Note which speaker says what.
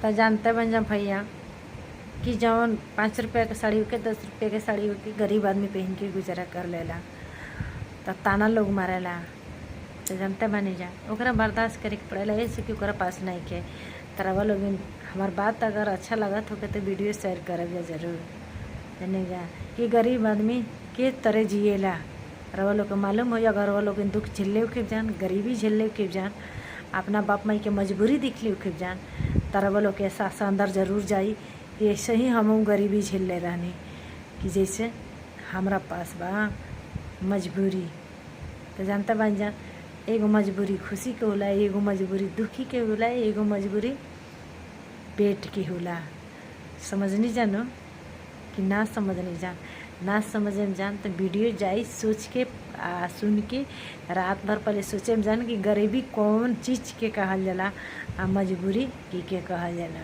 Speaker 1: तो जानते बन जा भैया कि जौन 5 रुपये के साड़ी होके 10 रुपये के साड़ी होके गरीब आदमी पहन के गुजारा कर लेला तो ताना लोग मारेला। तो जानते बनी जा ओकरा बर्दाश्त करे के पड़ेला, ऐसे कि ओकरा पास नहीं के। तरवा लोग हमार बात अगर अच्छा लगत होके तो वीडियो शेयर करब जा जरूर, जाने जा कि गरीब आदमी के तरह जिएला। रवा लोग के मालूम हो अगर रवा लोग दुख झेले के जान, गरीबी झेले के जान, अपना बाप माई के मजबूरी दिख ली के जान, तरवा लोग के एहसास अंदर जरूर जाई कि ऐसे ही हम गरीबी झेल ले रहनी कि जैसे हमरा पास बा मजबूरी। तो जानता बन जान एगो मजबूरी खुशी के होला, एगो मजबूरी दुखी के होला, एगो मजबूरी पेट की होला। समझनी जानो कि ना समझनी जान, ना समझे जान तो वीडियो जाई सोच के सुन के रात भर पहले सोचे में जान कि गरीबी कौन चीज़ के कहल जाला आ मजबूरी की के कहल जाला।